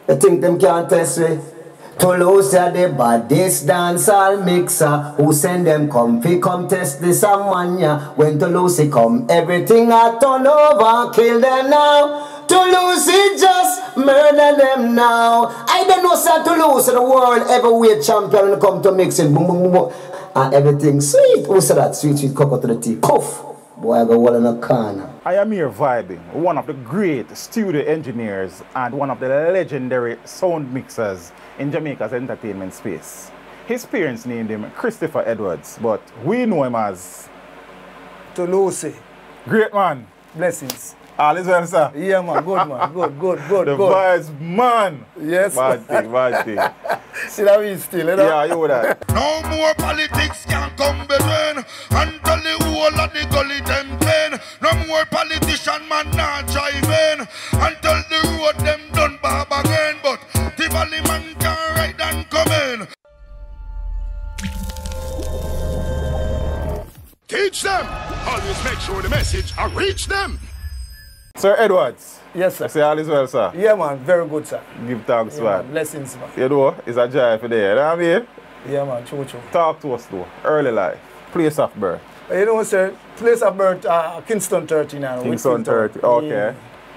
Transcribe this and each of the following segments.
You think them can't test me? Tullucie the baddest dancehall mixer. Who send them come test this a mania. When Tullucie come, everything I turn over, kill them now. Tullucie just murder them now. I don't know sir Tullucie the world heavyweight champion when it come to mixing. Boom boom boom boom. And everything sweet. Who said that? Sweet sweet cocoa to the tea. Puff. Boy, I go all in a corner. I am here vibing, one of the great studio engineers and one of the legendary sound mixers in Jamaica's entertainment space. His parents named him Christopher Edwards, but we know him as Tullucie. Great man. Blessings. All is well, sir? Yeah, man. Good, man. Good. The vibes, man. Yes. Bad thing. See that we still, you know? Yeah, you know that. No more politics can come between until the whole of the gully them pain. No more politician man not jive in until the road them done bob again. But the valley man can ride and come in. Teach them. Always make sure the message reach them. Sir Edwards. Yes, sir. I say all is well, sir. Yeah, man. Very good, sir. Give thanks, Yeah, man. Blessings, man. You know, it's a joy for there. You know what I mean? Yeah, man. True. Talk to us, though. Early life. Place of birth. You know, sir, place of birth, Kingston 39. Kingston 30, okay. Yeah.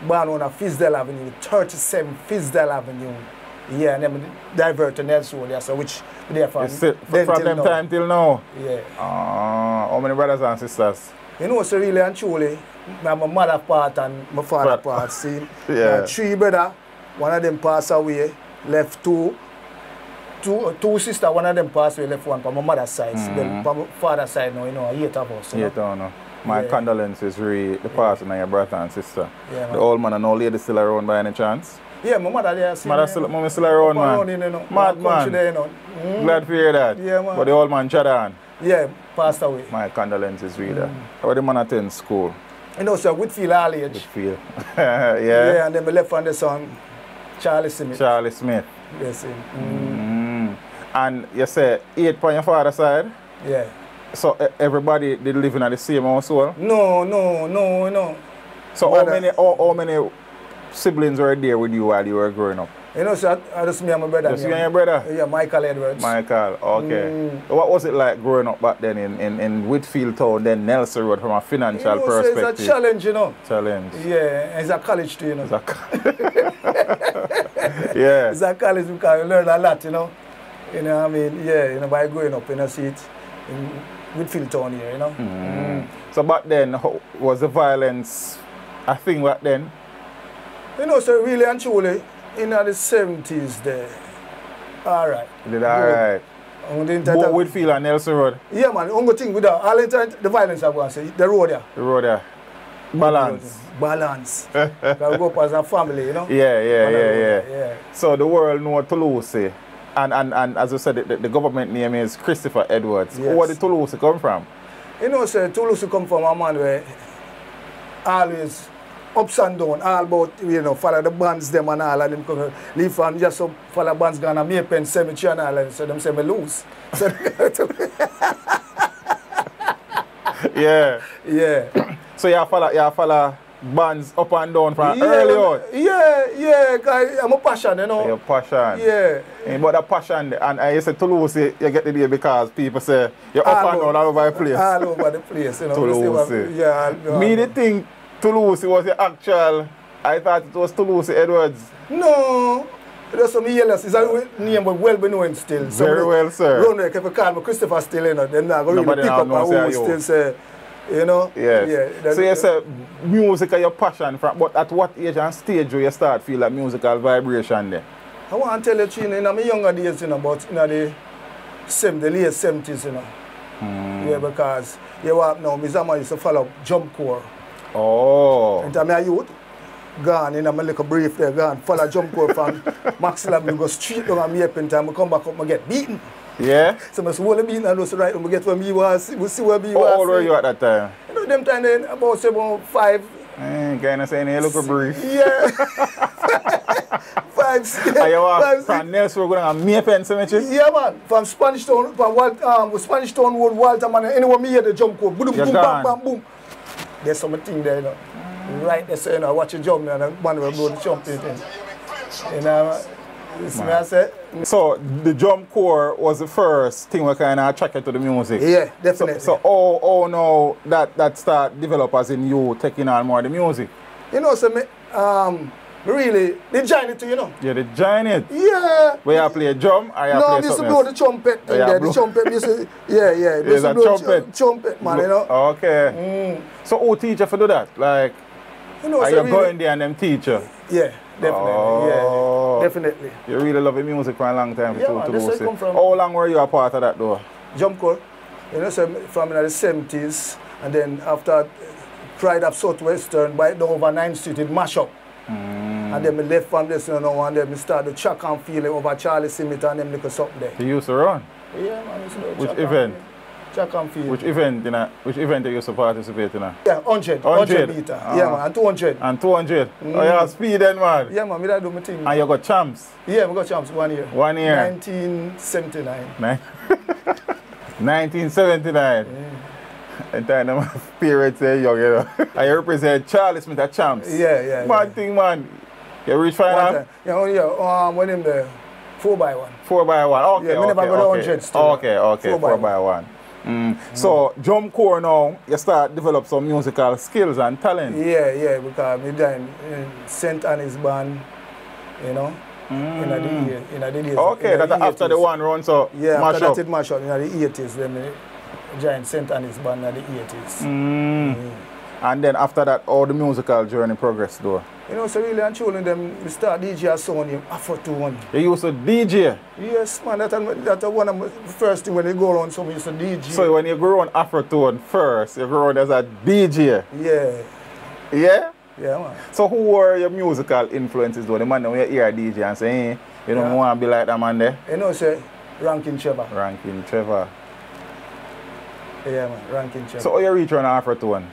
Born on Fisdale Avenue, 37 Fisdale Avenue. Yeah, and then divert to Nelson, yeah, so which they are from. From them time till now? Yeah. How many brothers and sisters? You know, so really and truly, my mother part and my father part, see. Yeah. 3 brothers, one of them passed away, left two sisters, one of them passed away, left one from my mother's side. Then from my father's side now, you know, 8 of us. You know? My condolences really the passing of your brother and sister. Yeah, the old man and old lady still around by any chance? Yeah, my mother there. Mama still around, man. Mad man. There, you know. Glad to hear that. Yeah, man. But the old man shut down. Yeah, passed away. My condolences really. How the man attend school? You know, sir, Whitfield all age. Whitfield. Yeah. Yeah, and then we left on the son, Charlie Smith. Charlie Smith. Yes, sir. And you say 8 on your father's side? Yeah. So everybody did live in the same household? No. So how many siblings were there with you while you were growing up? You know, sir, just me and my brother. Just you and your brother? Yeah, Michael Edwards. Michael, okay. What was it like growing up back then in Whitfield Town, then Nelson Road from a financial perspective? It's a challenge, you know. Challenge. Yeah, it's a college too, you know. Yeah. It's a college because you learn a lot, you know. You know what I mean? Yeah, you know, by growing up, you know, see it in Whitfield Town here, you know. So back then, was the violence a thing back then? You know, so really and truly, in the 70s there. All right. You did all right. Both Whitfield and Nelson Road? Yeah, man. Only thing with all the time, the violence I'm going to say, the road there. The road there. Balance. Balance. We go up as a family, you know? Yeah. So the world knows Tullucie. And as you said, the government name is Christopher Edwards. Yes. Where did Tullucie come from? You know, sir, Tullucie come from a man where always ups and down, all about, you know, follow the bands them and all, and them come leave from just so follow bands gone and Maypen Cemetery and all, and so them say me lose. So yeah. So you follow bands up and down from early on? Yeah, because I'm a passion, you know. Your passion? Yeah. But the passion, and you say Tullucie, you get the idea because people say you're up and down all over the place. All over the place, you know. Tullucie. Yeah. Me didn't think Tullucie was the actual, I thought it was Tullucie Edwards. No. There's some yellows. It's a name but well known still. Very well, sir. Run if you call me Christopher still, you know, then I'm going to pick up and who still say, you know? Yes. Yeah. So you say music is your passion, but at what age and stage do you start feel that musical vibration there? I want to tell you, in my younger days, you know, but in the late 70s, you know. Yeah, because you walk now, my mama used to follow jump corps. Oh. And my youth, gone, you know, my little brief there, gone, follow jump corps from Maxilla, go straight down and Maypen time, I come back up and get beaten. Yeah? So I swallow beaten and just right and get where me was, we see where me was. How old were you at that time? You know, them time then, about 5. Kind of saying, hey, look a brief. Yeah. 5, 6. Are you walk from Nelson Road going to Maypen Cemetery? Yeah, man. From Spanish Town, Spanish Town Road, Walter, man. Anywhere me hear the jump code, boom, boom, bam, bam, boom. There's something there, you know. Right there, so, you know, watch you jump, and man will blow the jump thing. You know, You see me I say? So the drum corps was the first thing we kind of attracted to the music. Yeah, definitely. So how now that start develop as in you taking on more of the music? You know, so me really, they join it too, you know. Yeah, they join it. Yeah. Where you play drum or you No, play we used to something blow else? the trumpet in there. The trumpet, we used to, yeah. We used There's to a blow trumpet. Trumpet, man, you know. Okay. So who teach you for do that? Like, You know, are so you really, going there and them teach you? Yeah, definitely. Oh. Yeah, definitely. You really love the music for a long time. Yeah, man, that's where I come from. How long were you a part of that though? Jump corps. You know, so from the 70s, and then after Pride of Southwestern, by down over 9th Street, it mash up. And then I left from this, you know, and then I started to track and feel it over Charlie Simit and them little something there. You used to run? Yeah, man, used to do Which track event? Track and field. Which event you used to participate in? Yeah, 100 meter. Yeah, man, and 200. And 200? Oh, you have speed then, man? Yeah, man, I do my thing. And you got champs? Yeah, we got champs 1 year. 1 year? 1979. 1979? And time my parents say young, you know. I represent Charlie Smith at champs. Yeah. One thing, man. You reach final? Yeah, when him the 4x1. 4x1. Okay. Yeah, we never got 100 still. Okay. 4x1. So, drum corps now, you start develop some musical skills and talent. Yeah, because we done in St. Anne's band, you know, in the days. Okay, that's after the one run, so yeah, mash after up. that it mash up in the 80s, then we joined St. Anne's band in the 80s. And then after that, all the musical journey progressed though. You know, so really and truly, them we start DJ a sound in Afro 2-1. You used to DJ? Yes, man, that's one of the first thing when you go around, so we used to DJ. So when you grow on Afro Tone first, you grow on as a DJ? Yeah. Yeah? Yeah, man. So who were your musical influences though? The man when you hear a DJ and say, hey, you don't want to be like that man there? You know, say, Rankin Trevor. Rankin Trevor. Yeah, man, Rankin Trevor. So how you reach on Afro Tone?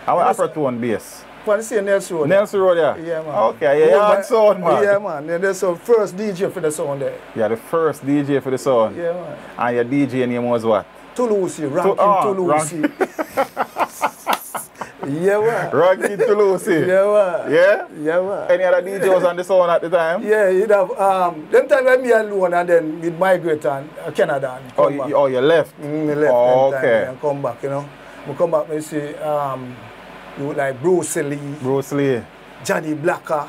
How Afro Tone base? For the same Nelson Road. Nelson Road, yeah? Yeah, man. Okay, yeah, sound, man. Yeah, man. And there's the first DJ for the sound there. Yeah, the first DJ for the sound. Yeah, man. And your DJ name was what? Tullucie, Rankin Tullucie. Yeah, man. Rankin Tullucie. Yeah, man. Yeah? Yeah, man. Any other DJ was on the sound at the time? Yeah, you'd have, them time when me alone and then we'd migrate and Canada and come back. You left? Me left okay. and come back, you know. I come back and see, you like Bruce Lee, Johnny Blacker,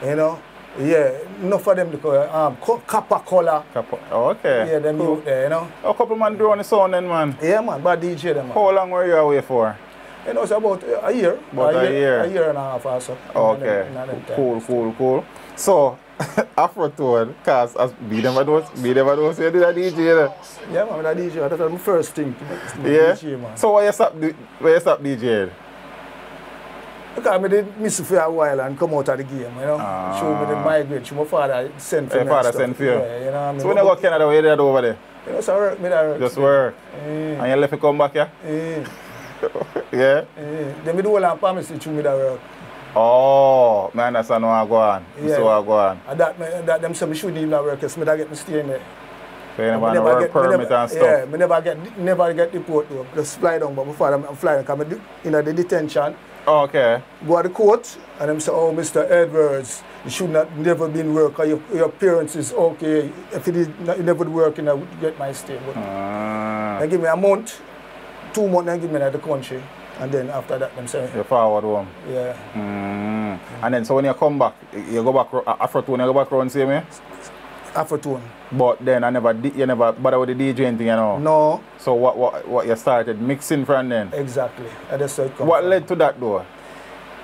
you know. Yeah, enough of them to call Kappa Color. Okay. Yeah, them cool. Youth there, you know. A couple man do on the sound then, man. Yeah, man, bad DJ them, man. How long were you away for? You know, it's about a year. About a year? A year and a half or so. Okay. Cool. So, Afro Tone, cause as be them a those, you did a DJ. Yeah, man, with a DJ. That's my first thing. Yeah. DJ, man. So where you stop DJing? Because I did miss it for a while and come out of the game, you know. Show me the migrate. My father sent for me. Your father sent for you? Yeah, you know what I mean? So when you go to Canada, what you did over there? You know, so I work, me that work. Just work? And you left to come back, yeah? Yeah? Then me do all and promise to me that work. Oh, man, that's how I go on. Yeah. So I go on. And that them say me shouldn't even work, because me that get me stay in there. So you never have work permit and stuff? Yeah, me never get deport though. Just fly down, but before I'm flying, because I'm in the detention. Oh, okay. Go to the court, and them say, oh, Mr. Edwards, you should not never been work, or your parents is okay. If you never work, I would get my stay. But they give me a month, 2 months, they give me out of the country. And then after that, them say, you forward home? Yeah. And then, so when you come back, you go back, Afro Tone, you go back around, see me? Afro Tone. But then you never bother with the DJing thing, you know? No. So what you started mixing from then? Exactly. What led to that though?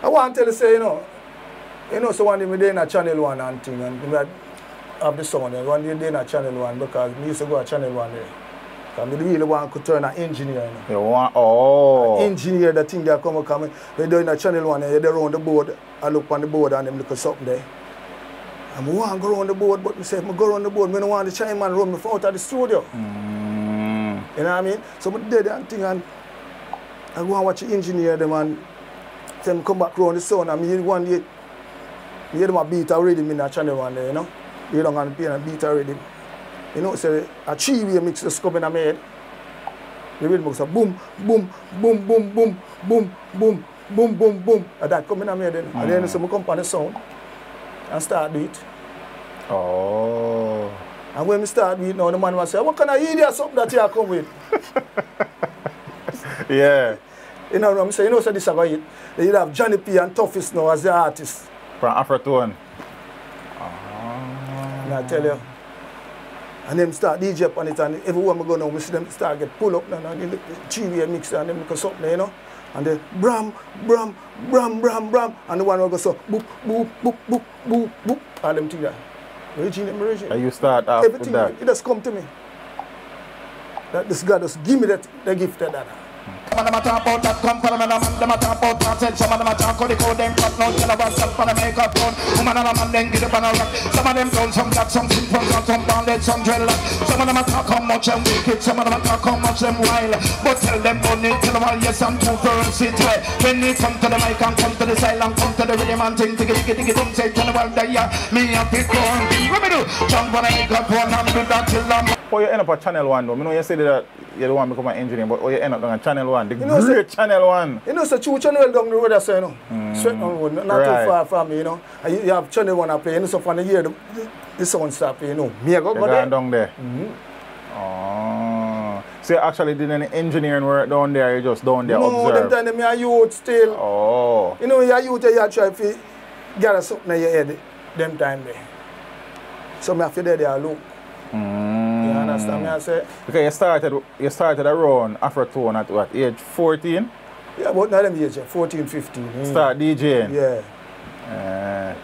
I want to tell you, say, you know, so one day we did in a Channel 1 and thing, and we have the sound, and one day we did in a Channel 1 because we used to go to Channel 1 there. Because we really want to turn an engineer, you know. You want, oh. An engineer, the thing that come, we do in a Channel 1, and they're around the board, I look on the board and them look at something there. And I want to go around the board, but I say, if I go around the board, I don't want the Chinaman run me out of the studio. You know what I mean? So I did that thing, and I go and watch the engineer, them, and them come back around the sound, and one day, I hear them a beat already in that Channel 1 there, you know? You don't want to play a beat already. You know, so a 3-way mix just come in my head. The rhythm goes boom, boom, boom, boom, boom, boom, boom, boom, boom, boom. And that come in my head then. And then so I come on the sound and start do it. Oh. And when we start with now, the man was say, what kind of idiot something that you come with? Yeah. You know what I'm saying? You know, so this is about it. They have Johnny P and Toughest now as the artists. From Afrotone. And I tell you. And them start DJ up on it, and everywhere we go now, we see them start get pull up now, and the 3-way mix, and them because something, you know. And they bram, bram, bram, bram, bram, and the one will go so boop, boop, boop, boop, boop, boop, all them things. Regine. And you start off everything, with that. it just come to me. That this God just give me that the gift of that. Some of them talk about that come from them talk about that. Some of them talk about the code them cut no tell about some for the makeup on. Woman and a man then get up on a rock. Some of them done some black, some simple, some bonded, some dreadlock. Some of them talk how much them wicked, some of them talk how much them wild. But tell them don't need tell them all yes and two for sit way. When they come to the mic and come to the side and come to the rhythm and think diggy don't say tell the world that yeah me and pick on. What me do? Jump on a microphone and do that till them. How you end up at Channel 1 though? I know you said that you don't want to become an engineer, but how you end up on Channel 1? The great Channel 1. You know, so two Channel down the road, that's you know. Straight down the road, not too far from me, you know. And you have Channel 1 up here, you know, so for the year, the sound stop, you know. Me, I go there. Down there. Oh. So you actually did any engineering work down there, you just down there observe? No, them time me a youth still. Oh. You know, you're youth, you try to get something in your head, them time there. So I have to there look. You understand me, I say? Okay, you started around Afrotone at what, age 14? Yeah, but not them age, 14, 15. Start DJing? Yeah.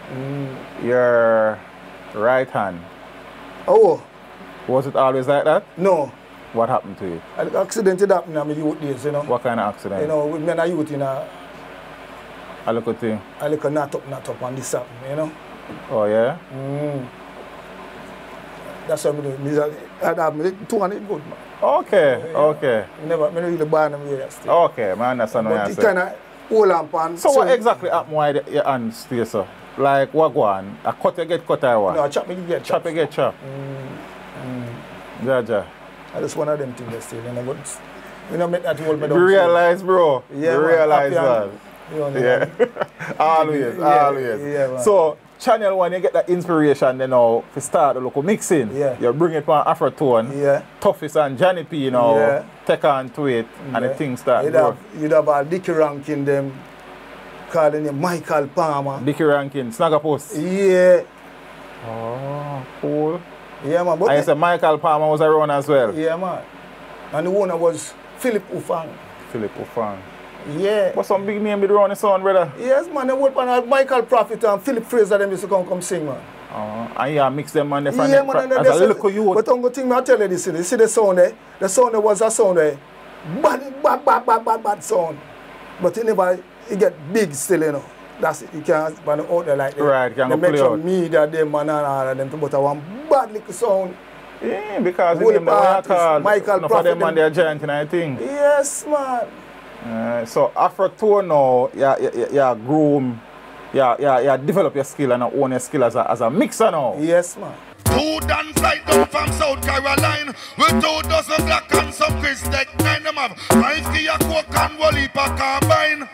Your right hand, Oh. was it always like that? No. What happened to you? An accident did happen in my youth days, you know. What kind of accident? You know, when I youth in a little thing? I look a not up on this happen, you know. Oh yeah? That's what I do. I have 200 good, man. Okay, Yeah. okay. I never really born them here still. Okay, man, understand what But you're it saying. kind of hold on pan. So what exactly happened why your hand stay so? Like what go on? A cut you get cut or what? No, chop me get chop. Chop you get chop. Yeah. I just one of them things still, you know, but we don't make that hold me down. You realize, bro. Yeah, you man, realize happy that. You know, Yeah. always. Yeah, man. So Channel 1, you get that inspiration, you know, to start the local mixing. Yeah. You bring it from Afrotone. Yeah. Toughest and Johnny P, you know, Yeah. take on to it, and the things start growing. You'd have a Dickie Rankin them calling him Michael Palmer. Dickie Rankin, Snagger Post. Yeah. Oh, cool. Yeah, man. But I said Michael Palmer was around as well. yeah, man. And the owner was Philip Ufang. Philip Ufang. Yeah. What's some big name with around the sound, brother? Yes, man. They work on Michael Prophet and Philip Fraser. Them used to come sing, man. And yeah, mix them on the front Yeah, man. as a little youth. But I'm going to tell you this. You see the sound there? The sound there was a sound there. Bad sound. But it get big still, you know. That's it. You can't put it out there like that. Right, you can't they go make play some out. media, them, and all of them. But I want bad little sound. Yeah, because Whole the name that we call Michael enough of Prophet them and they're giant and I think. Yes, man. So Afrotone now, you groom, you develop your skill and own your skill as a mixer now. Yes, man. 2 dance like them from South Carolina with 2 dozen black and some Chris Tech 9 them have 5 key a coke and Wally pa combine.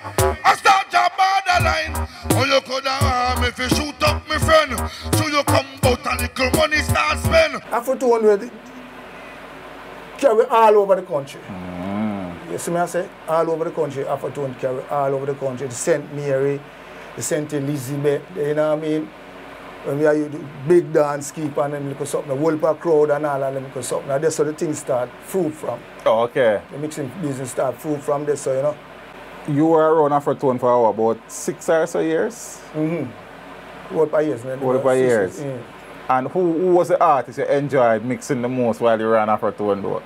I start your borderline. Oh, you could have if you shoot up my friend. So you come out a little money start spend. Afrotone carry all over the country. You see me I say? All over the country. Afrotone carry all over the country. The St. Mary, the St. Elizabeth, you know what I mean? When we are the big dance keep and then because something, the Wolper crowd and all of them because something. That's how the things start fruit from. Oh, okay. The mixing business start fruit from this, so you know. You were around Afrotone for about 6 or so years? What years, man? What years? And who was the artist you enjoyed mixing the most while you were on Afrotone though?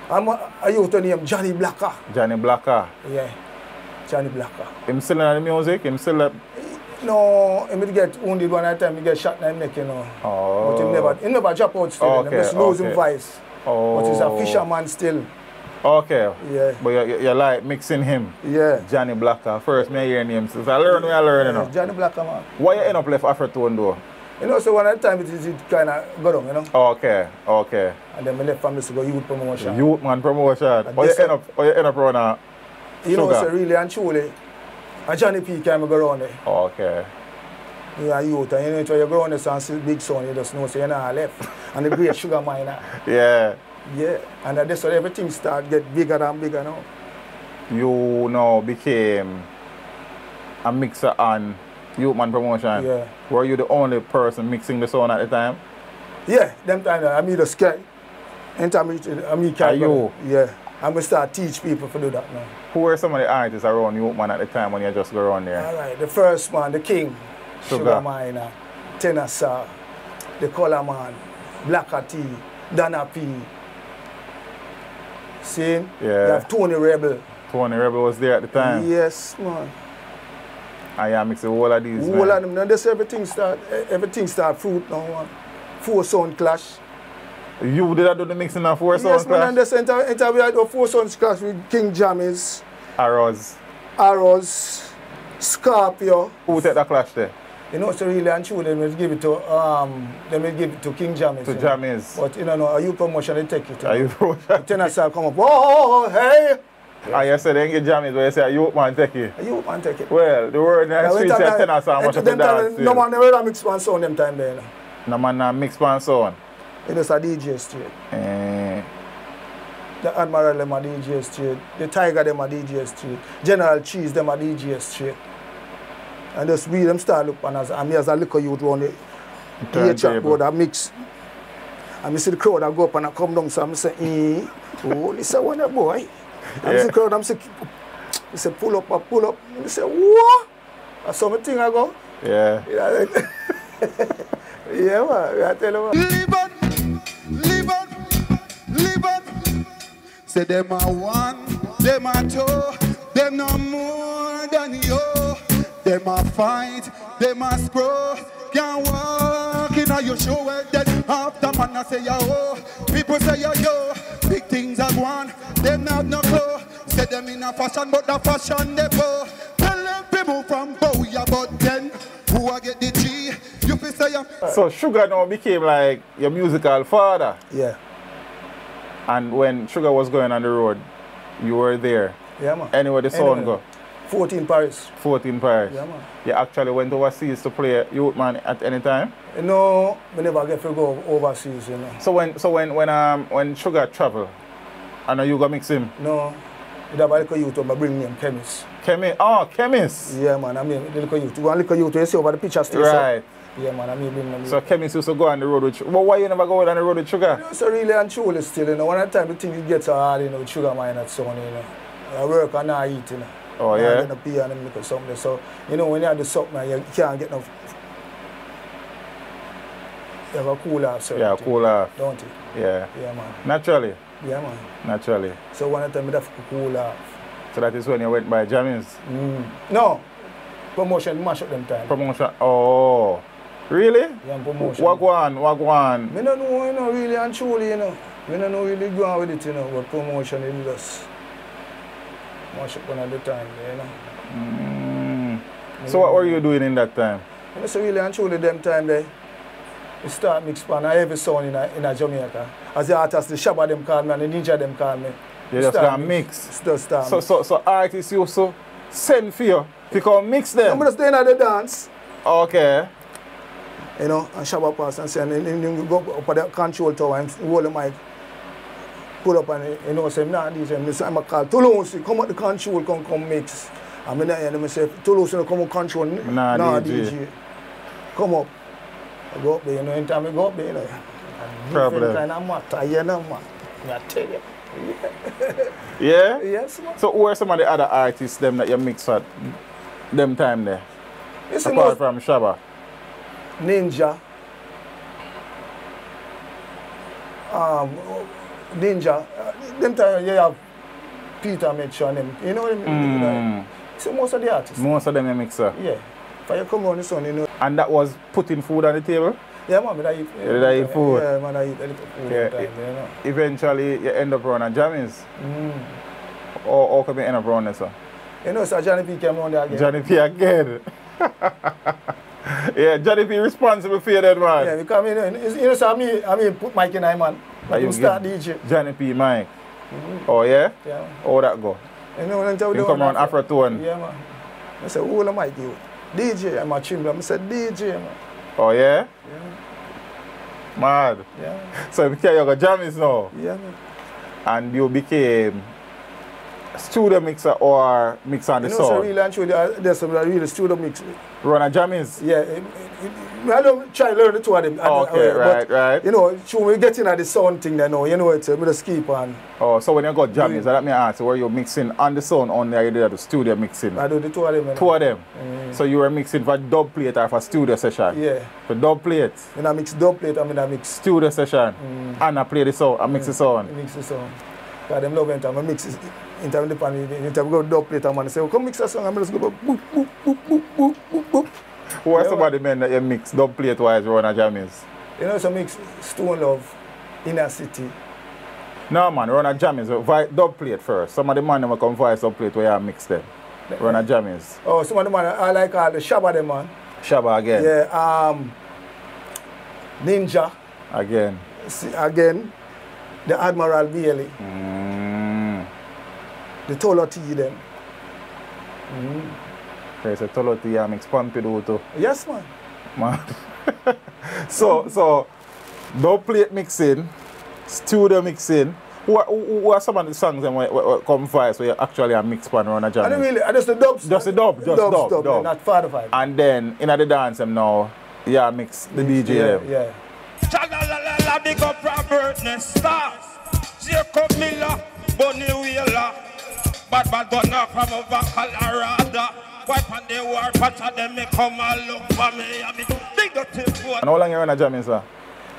I used to name Johnny Blacker. Johnny Blacker. Yeah, Johnny Blacker. Him still in the music? Him still No, he get wounded one time, he get shot in the neck, you know. Oh. But he never drop out still. Okay, He just lose his voice. Oh. But he's a fisherman still. Okay. Yeah. But you like mixing him? Yeah. Johnny Blacker. First, me hear name. Since I learn, you know. Johnny Blacker, man. Why you end up left Afrotone though? You know, so one at the time it kind of go down, you know. Okay, okay. And then I left family to go youth promotion. Youth man promotion. Or you end up around a You know, sugar? so really and truly, a Johnny P came go around there. Okay. Yeah, youth. And you know, when you grow on the sun, see big son, you just know, so you're not left. And the great sugar miner. Yeah. Yeah. And that's why everything start get bigger and bigger now. You now became a mixer on Youth Man Promotion. Yeah. Were you the only person mixing the sound at the time? Yeah, them time I mean the sky. Anytime I mean Are you? Yeah. I'm gonna start teach people to do that now. Who were some of the artists around Youth Man at the time when you just go around there? Alright, the first man, the king, Sugar Miner, Tenasa, the Color Man, Blacker T, Dana P. See? Yeah. You have Tony Rebel. Tony Rebel was there at the time? Yes, man. And you mix the whole of these, Whole of them. Now this everything start fruit now, man. 4 Sound Clash. You did do the mixing of 4 Sound Yes, man, Clash? and this enter we had 4 Sound Clash with King Jammies, Arrows, Scorpio. Who take the clash there? You know, so really and true, they will give it to King Jammies. To Jammies. But you know, are you promotion they take it? Are you promotion? Tenor come up, oh, hey! Ah, you said they get Jammies, but you say Youth Man take it. Youth Man take it. Well, the word in the street said Tenor sound much of the dance. No man never mix one sound them time there. You know. No man mix one sound. It is a DJ straight. The Admiral them a DJ straight. The Tiger them a DJ straight. General Cheese them a DJ straight. And just we them start look on us. And me as a little youth round the chat board I mix. And I see the crowd I go up and I come down, so I say, oh, this is one boy. And I see the crowd, I say, pull up. And I say, what? That's something I go. Yeah. Yeah, man, I tell you what. Live on. Say them are one, them are two, them no more than you. Them are fight, them are screw. Can't walk in your show where then after man I say yo. People say yo, big things are gone. Them not no clue. Say them in a fashion, but the fashion they go. Tell them people from Boya, but then who I get the G? You feel say So Sugar now became like your musical father. Yeah. And when Sugar was going on the road, you were there. Yeah, man. Anywhere the sound go. 14 Paris. 14 Paris. Yeah, man. You actually went overseas to play Youth Man at any time? No, we never get to go overseas, you know. So when Sugar travel, I know you go mix him. No, you have a little youth I bring him Chemist. Chemist. Yeah, man. I mean, the little youth. One little youth you see over the picture still. Right. So. Yeah, man. I mean, bring them. So Chemist used to go on the road with Sugar. But why you never go on the road with Sugar? You know, so really and truly still, you know. One time the thing gets hard, you know, with Sugar Mine and so on, you know. I work and I eat, you know. Oh, yeah? I pay and them look something. So, you know, when you have the something, you can't get no. You have a cool off, sir. Yeah, cool off. Don't you? Yeah. Yeah, man. Naturally. Yeah, man. Naturally. So one time I have to cool off. So that is when you went by Jammies? No. Promotion mash up them time. Promotion. Oh. Really? Yeah, promotion. Wagwan. I don't know, you know, really and truly, you know. I don't know really go on with it, you know, but promotion is just mash up one at the time, you know. So what were you doing in that time? You know, so really and truly them time there, we start mix pan and every sound in Jamaica. As the artists, the Shabba them call me and the Ninja them call me. You just can't mix. So artists used to send for you to come mix them? I'm just doing at the dance. Okay. You know, and Shabba pass and say, and then we go up at the control tower and hold the mic, pull up and, you know, say, nah, DJ, I'm a call, Tullucie, come at the control, come mix. And I hear them say, Tullucie, come on control, nah, DJ. Come up. I go up there, you know, anytime I go up there, you know, different kind of matter, you know, man. I tell you. Yeah? Yes, man. So who are some of the other artists them that you mix at them time there? Apart from Shabba? Ninja. Ninja. Them time you have Peter Mitchell and them. You know what I mean? So most of the artists. Most of them you mix up? Yeah. If you come on the sun, you know. And that was putting food on the table? Yeah, man, I eat. Did I eat food? Yeah, man, I eat a little food. Yeah. Time, you know. Eventually you end up running Jammies? Or come you end up running this one? You know, so Johnny P came on there again. Johnny P again. Yeah, Johnny P responsible for that, man. Yeah, because you know, so I mean put Mike in I man. But you start DJ. Johnny P Mike. Oh yeah? Yeah. How that go? You know when you come on Afro-tone. Yeah, man. I say, who will Mike you? DJ, I'm a chimble. I said DJ, man. Oh, yeah? Yeah. Mad. Yeah. So you got jammies now? Yeah, man. And you became studio mixer or mix on the You know, sound? so really, and show there's some really studio mix. Run a jammies? Yeah, I don't try to learn the two of them. Okay, right, right. You know, so we get in at the sound thing, you know it's a bit of skip on. Oh, so when you got jammies, let me ask, were you mixing on the sound only or you did the studio mixing? I do the two of them. Two of them? So you were mixing for dub plate or for studio session? Yeah. For dub plate? When I mix dub plate, I mix studio session? And I play the sound, I mix the sound? I mix the sound. Because them love anytime I mix it. Anytime they pan it, anytime I go dub plate, I'm going to say, oh, come mix a song, I'm just going to go boop, boop, boop, boop, boop, boop, boop. Who are some of the men that you mix dub plate wise run a jammies? You know, so mix Stone Love, Inner City. No man, run a jammies, dub plate first. Some of the men never come voice dub plate where you mix them. Run a jammies. Oh, some of the man I like all the Shabba them, man. Shabba again? Yeah, Ninja. Again. Again, the Admiral Bailey. The Tullucie them. Okay, so Tullucie and mix Pompidou too. Yes, man. Man. so dub plate mixing, studio mixing. Who are some of the songs that come voice where you actually are mixed pan around a jam? I don't really, just the dubs. Just the dub, dub. Not 45. And then in the dance them now, yeah, mix the DJ them. Yeah. Cha-la-la-la-la, big up Robert Stars. Jacob Miller, Bonnie Wheeler. Bad gunner from over Colorado. Wipe on the war, patch of them, me come and look for me. I'm big up to foot. And how long you run a jamming, sir?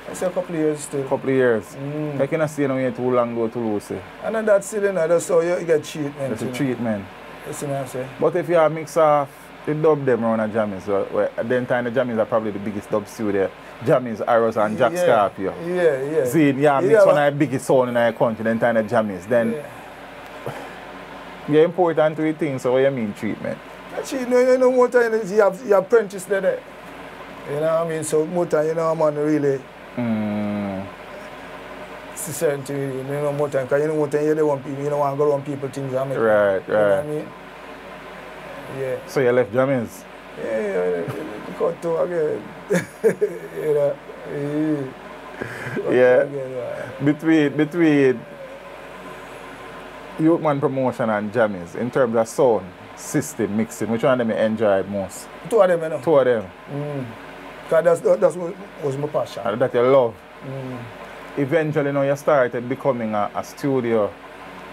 I say a couple of years still. Couple of years. I cannot see no way too long go to Tullucie. And then that's still, that's how you get treatment. That's a treatment. You see what I say? But if you are mix off the dub them around a jammies, so then time the jammies are probably the biggest dub studio. Jammies, Arrows and Jack Scorpio. Yeah. Zine, mix one of the biggest sound in the country, then time the jammies. Then you're important to the thing, so what you mean treatment? You know, more time you have your apprentice there. You know what I mean? So more time, you know, I'm on really certain thing, you know, more time, because you know, more time you don't want people, you don't want to go around people things. I mean, right. You know what I mean? Yeah. So you left jammies? Yeah, cut to again. You know? Between Youthman Promotion and jammies, in terms of sound, system, mixing, which one of them you enjoyed most? Two of them, you know. Two of them? Because that's what was my passion. And that you love? Eventually now you started becoming a studio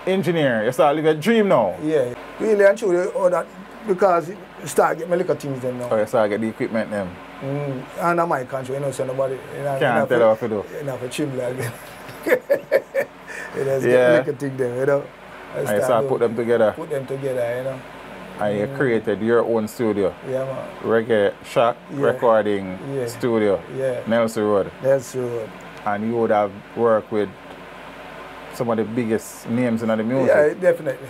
engineer. You start living a dream now? Yeah. Really and truly, all that, because you start getting my little things then now. Oh, you start getting the equipment then? And in my country, you know, so nobody... You know, can't tell what to do. You know, for chimney again. You know, little thing then, you know. And you start put them together? Put them together, you know. And you created your own studio? Yeah, man. Reggae Shack Recording Studio? Yeah. Nelson Road? Nelson Road. And you would have worked with some of the biggest names in the music? Yeah, definitely.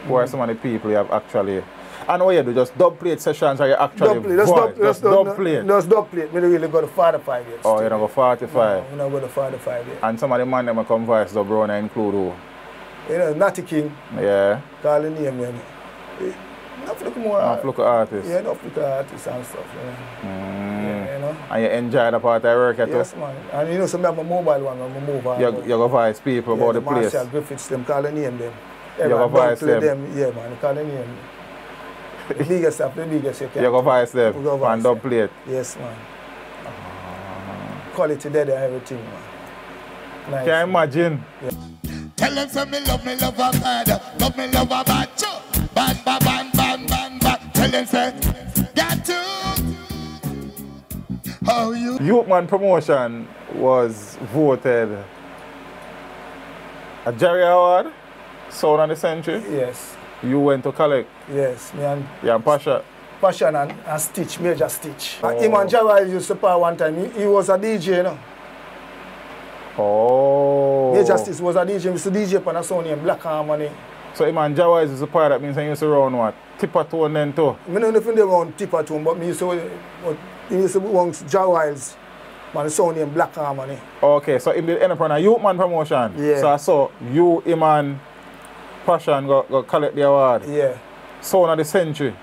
Who are some of the people you have actually... And what you do, just dub plate sessions or you actually Just dub plate? Just dub plate. We don't really go to 45 yet. Oh, you don't go 45? No, we don't go to 45 yet. And some of the man them come voice dub round and include who? You know, Natty King. Yeah. Call the name them. Enough look more. Enough look artists. Yeah, enough look artists and stuff. Yeah, you know. And you enjoy the part of work at all? Yes, man. And you know, some have a mobile one, I move on. You go voice people about the place? Marshall Griffiths, them call the name them. You go voice them? Yeah, man, call the name. The biggest stuff, the biggest you can. You go voice them? We go voice and dub plate? Yes, man. Quality there and everything, man. Nice. Can you imagine? Yeah. Tell them say me love a bad, love me love a bad, bad. Tell them say, got to. How you? Youthman Promotion was voted a Jerry Award, Sound of the Century. Yes. You went to collect. Yes, me and. Yeah, and Pasha. Passion and Stitch, Major Stitch. Him and Java used to play one time. He was a DJ, you know. Oh. Major Stitch was a DJ. He used to DJ on a sound named Black Harmony. So him and Java is a part that means he used to run what? Tipper tone then too? I don't know if they run Tipper tone, but he used to run Jawai's man sound named Black Harmony. Okay, so him did end up on a Youthman Promotion. Yeah. So you, him and Passion go collect the award. Yeah. Sound of the Century.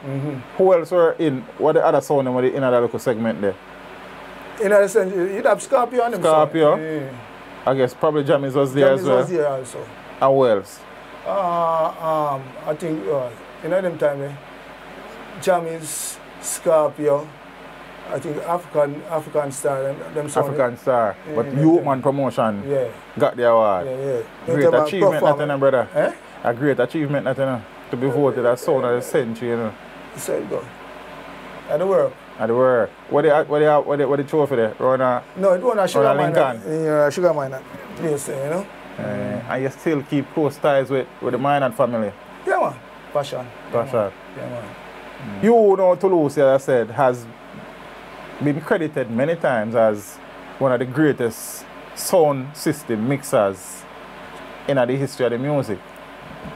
Who else were in? What the other sound were in that little segment there? In the Century, you'd have Scorpio on them. Scorpio? Yeah. I guess probably Jammies was there as well. Was there also. And who else? I think, in them time, Jammies, Scorpio, I think African Star, them African Star, yeah, but Youth Man Promotion got the award. Great achievement, that brother. Eh? A great achievement, that to be voted as Sound of the Century, you know. So it go. At the work. At the work. What the trophy there? No, it wasn't a sugar mine. Lincoln. Sugar mine. Yes, you know. And you still keep close ties with the Minot family? Yeah, man. Passion. Passion. Yeah, man. You know, Tullucie, as I said, has been credited many times as one of the greatest sound system mixers in the history of the music.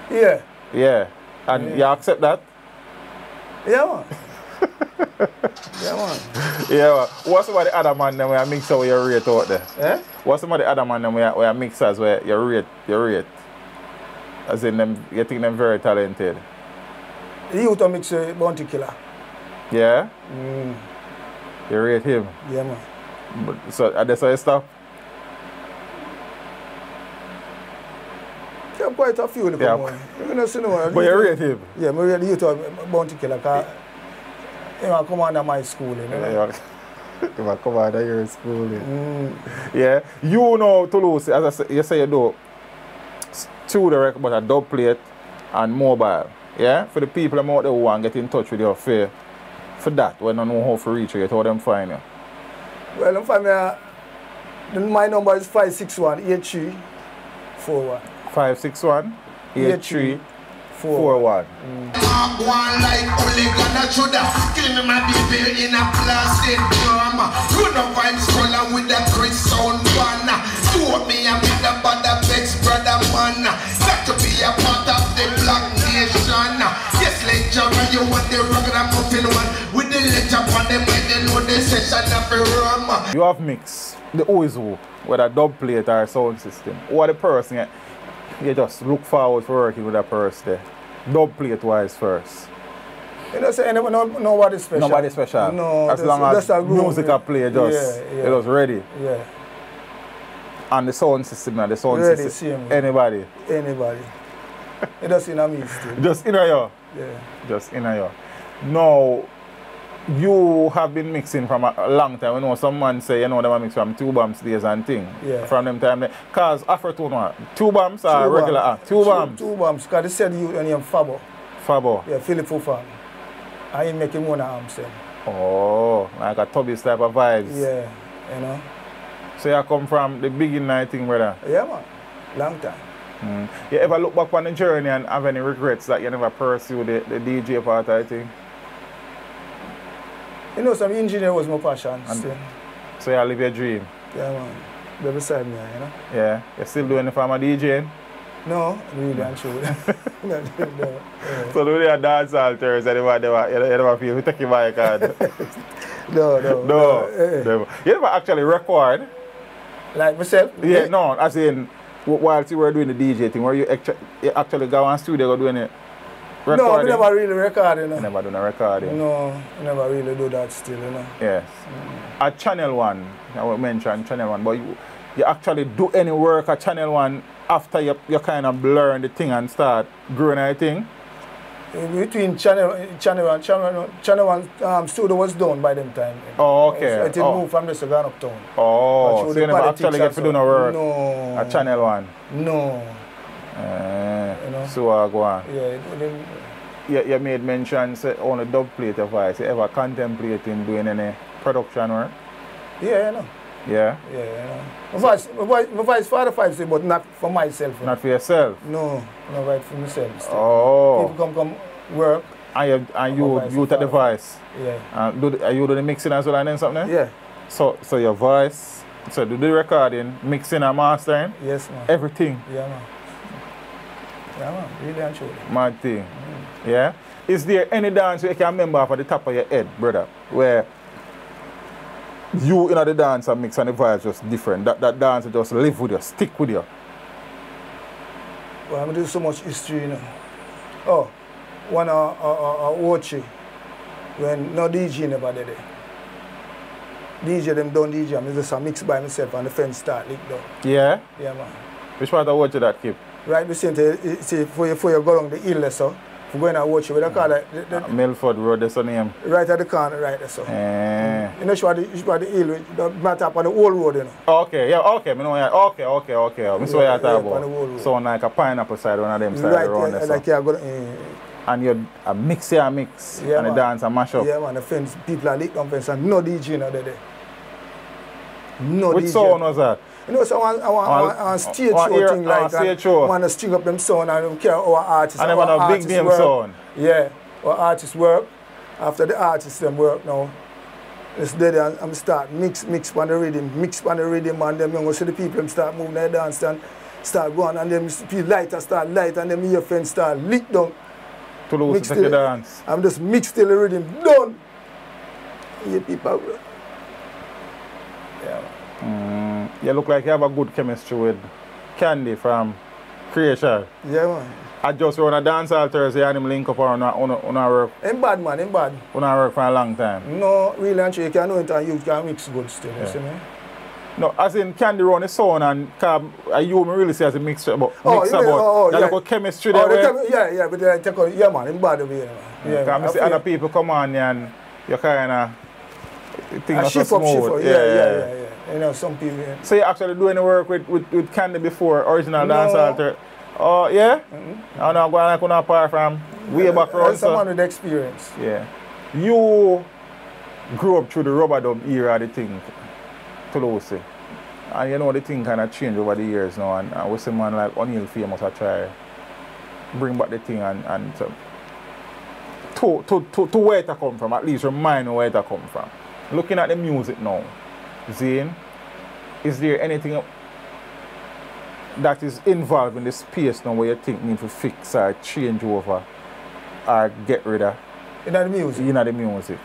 Yeah. Yeah. And you accept that? Yeah, man. Yeah, man. Yeah, man. What's some of the other man where you mix where you rate out there? Eh? What's some of the other man where you mixers where you rate? As in them, you think them very talented? The youth to mix Bounty Killer. Yeah? You rate him? Yeah, man. But, so that's how you stop? Yeah, quite a few. Yeah. But you rate him? Yeah, I rate the youth to Bounty Killer because he will come under my school. You know? He will come under your school. Yeah. You know, Tullucie, as I say, you say you do studio record, but a dub plate and mobile. Yeah? For the people out there who want to get in touch with you for that, when I know how to reach you, how them find you? Well, I'm find my number is 561-8341. 561-8341. One like hooligan, I should have kill me my baby in a plastic drum. You know I'm scrolling with the Chris sound one. Do me a bit about the best brother man. Got to be a part of the Black Nation. Yes, lecturer, you want the rugged and muffin one. With the lecture on the bed, you know the session of the room. You have mixed the always who, whether dub plate or sound system. Or the person, you just look forward for working with that person there. Dub plate wise first. You know, say nobody special. Nobody special. No, as long as music play, just it was ready. Yeah. And the sound system, the sound ready, system. Anybody. Anybody. It does in a me still. Just in a year. Yeah. Just in a year. Now, you have been mixing from a long time. You know, some man say, you know, they mix from 2 bumps days and thing. Yeah. From them time. Because Afrotone, 2 bumps are regular. 2 bumps. 2 bumps. Because they said you and him Fabo. Fabo. Yeah, Philip Fufan. I ain't making one arm, say. Oh, like a Tubby's type of vibes. Yeah, you know. So you come from the beginning, I think, brother? Yeah, man. Long time. You ever look back on the journey and have any regrets that you never pursued the DJ part, I think? You know, some engineer was my passion. So you live your dream? Yeah, man. They're beside me, you know. Yeah. You still doing the farm of DJing? No, really and true. No. So do they dance alters and you never feel you take your mic card? No. You never actually record? Like myself? Yeah, no, as in while you were doing the DJ thing, where you actually go on studio go doing it? Recording? No, we never really record, you know. Never done a recording? No, we never really do that still, you know. Yes. At Channel 1, I will mention Channel 1, but you actually do any work at Channel 1 after you kind of learn the thing and start growing anything? Between Channel 1 studio was done by them time. Oh, okay. So it moved from this to gone uptown. Oh, so you never actually get to do no work at Channel 1? No. You know? So go on. Yeah, you made mention say only dub plate your voice. You ever contemplating doing any production work? Yeah, you know. Yeah? Yeah, you know. My voice for the 5 but not for myself. Not for yourself? No, not right for myself. Still. Oh. People come work. And you take the voice? Yeah. Are you do the mixing as well and then something? Yeah. So your voice, so do the recording, mixing and mastering? Yes, man. Everything? Yeah, man. Yeah, man. Really and truly. Mad thing. Yeah? Is there any dance you can remember off at the top of your head, brother, where you in the dance and mix and the vibes just different? That dance just live with you, stick with you? Well, I'm doing so much history, you know. Oh, one watch when no DJ never did it. DJ them don't DJ, I'm just a mix by myself and the fence start lick down. Yeah? Yeah, man. Which part of watch that keep? Right, we see before you go along the hill, so if you go in and watch it, we don't call it. Milford Road, that's the name. Right at the corner, right there, so. You know, the hill, the matter up on the whole road, you know. Okay, yeah, okay, I know, yeah, okay. I saw you talk about. So like a pineapple side, one of them side right, around yeah, there. like so. And you a mix here, mix, yeah, and the dance and mash up. Yeah, man, the fence, people are lit on fence and no DJ now there. No Which DJ. sound was that? You know, so I want stage show thing like that. I want to string up them sound and don't care our artists. And them want a big name sound. Yeah, our artists work. After the artists them work now, it's there and I'm start mix on the rhythm, and then you see the people them start moving their dance and start going and then people lighter start light and then your friends start lit down. Tullucie take the dance. I'm just mix till the rhythm done. Yeah, people. Yeah. You look like you have a good chemistry with Candy from Creation. Yeah, man. I just run a dance all Thursday and him link up on work. Him bad, man, him bad. On work for a long time. No, really, and you can know it and you can mix good still, yeah. You see me? No, as in Candy run the sound and you really see as a mixture, but yeah. Like chemistry there. Yeah, but then take on, yeah, man, him bad over here, man. Yeah, because I see other people come on and you kind of think that's so smooth. Yeah. You know, some people. Yeah. So you actually doing the work with Candy before, original dance alter? Oh, yeah? I know I'm going to apart from way back around. Someone with experience. Yeah. You grew up through the rubber dub era, the thing, Tullucie. And you know the thing kind of changed over the years now. And we see man like O'Neal Famous I try bring back the thing and to where it come from, at least remind me where it come from. Looking at the music now, Zane, is there anything that is involved in the space now where you think need to fix or change over or get rid of? In the music? In the music.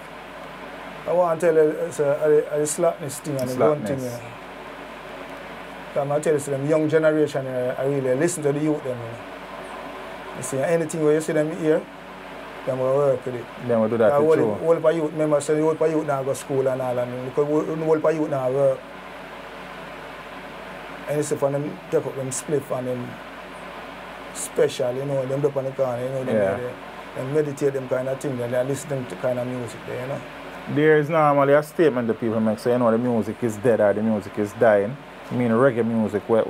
I want to tell you it's a slackness thing and the one thing. I tell you, so them young generation, I really listen to the youth them. You see, anything where you see them here, they will work with it. They will do that for sure. All of youth members say all of youth now go to school and all, and because all of youth now work. And you see, for them take up them spliff and them special, you know, them up on the corner, you know, them meditate them kind of thing, they listen to kind of music there, you know. There is normally a statement that people make, say, you know, the music is dead or the music is dying. I mean, reggae music, where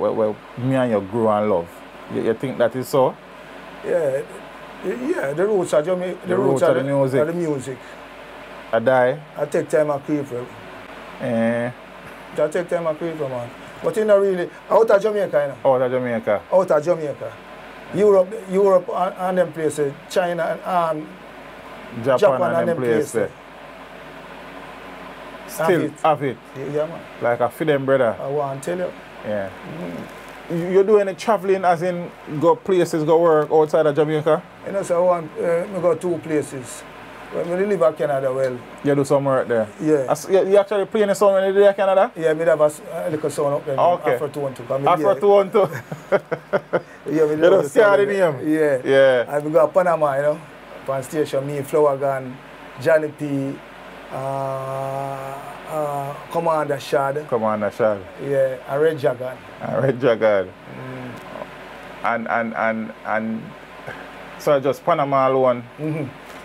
me and you grew and love. You think that is so? Yeah, the roots are Jamaica. The roots are the music. The music. I die. I take time and creep for it. I take time and creep for man. But you know really, out of Jamaica, you know. Out of Jamaica. Out of Jamaica. Europe and them places, China and Japan and them places. Still have it. Yeah, man. Like a feed them brother. I want to tell you. Yeah. You do any traveling as in go places, go work outside of Jamaica? You know, so I want to go 2 places. When we live in Canada, well. You do some work there? Yeah. You actually play in a song when you do in Canada? Yeah, I have a little song up there. Okay. Afro 212. Afro 212. Yeah, we you don't scare the name? Yeah. I go to Panama, you know. Pan station, me, Flower Gun, Johnny P, Commander Shad. Commander Shad. Yeah, and Red Dragon. Red Dragon. And so just Panama alone.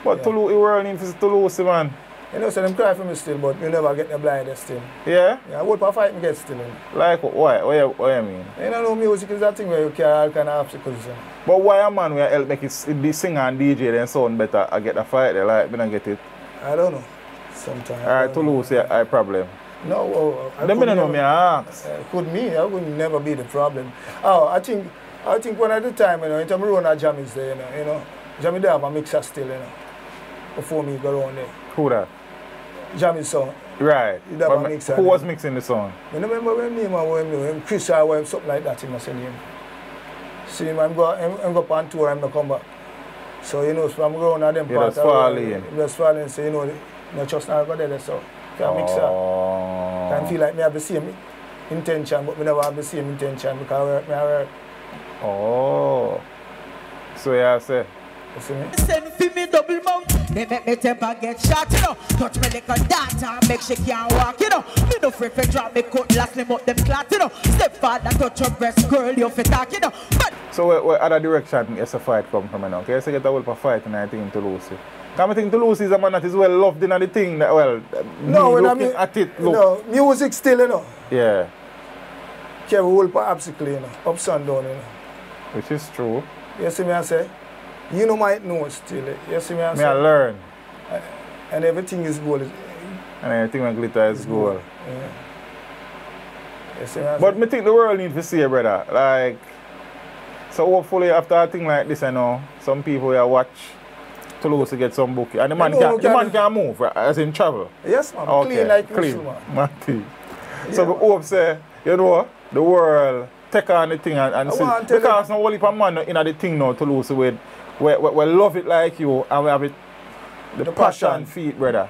But Tullucie world needs Tullucie, man. You know, so them cry for me still, but you never get the blind still. Yeah? Yeah, I would fight me get still. Like why? What you mean? You know, music is that thing where you carry all kind of obstacles. But why a man will help make it be singer and DJ then sound better? I get a fight there, like me not get it. I don't know. Sometimes. Alright, Tullucie, I problem. No, I don't know me, I ask. Could me, I would never be the problem. Oh, I think one at the time, you know, in terms of run a jam is there, you know. Jammy there have a mixer still, you know. Before me go around there. Who that? Jammy's song. Right. Who was mixing the song? I remember when name when Chris or something like that, he must say name. See him, I'm go on tour, I'm not come back. So you know, so I'm going on them parts. Just falling, so you know, no trust now go there, so can mixer. Can feel like me have the same intention, but me never have the same intention because I work. Oh. So yeah, I say. You see me? Send for me double mount. They make me temper get shot, you know. Touch me like a daughter, make she can't walk, you know. Me no free for drop me cut, last name up them clot, you know. Stepfather touch your breast, girl, you fit talk, you know. But so where other direction is a fight come from now? Okay, so get a whole fight and I think Tullucie. Because I think Tullucie is a man that is well loved in the thing that no, when looking at it, look. No, music still, you know. Yeah. Carry whole obstacle, you know, ups and down, you know. Which is true. You see me I say? You know might know still. You see me I say? I learn. And everything is gold. And everything when glitter is gold. Yeah. You see me I but say? I think the world needs to see it, brother. Like, so hopefully after a thing like this, I know, some people will watch Tullucie get some book. And the man, can move, right? As in travel. Yes, man. Okay. Clean like clean. man. Yeah. So we hope say, you know, the world take on the thing and see. Because no only man in the thing now, Tullucie, we love it like you and we have it, the passion feet, brother.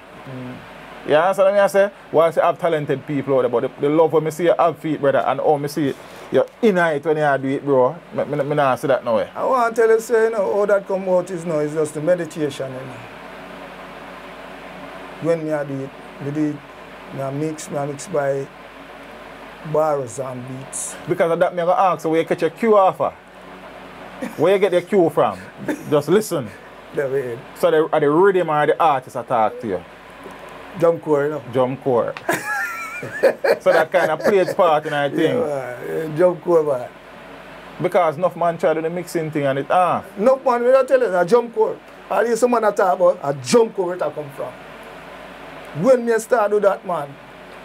You understand what I say? Whilst you have talented people out there, but the love when I see you have feet, brother, and how I see you're in it when you do it, bro. I not see that no way. I want to tell you, say, you know, all that come out is now is just the meditation, you know. When I do it, I mix by bars and beats. Because of that, I'm going to ask, so where you catch your cue off? Where you get your cue from? Just listen. So the rhythm or the artist attack to you? Drum corps, you know. Drum corps. So that kind of plays part in that thing. Yeah, drum corps, man. Because enough man try to do the mixing thing and it off. Enough man, when I tell you, a drum corps. All these someone that talk about, a drum corps where it come from. When me start do that, man,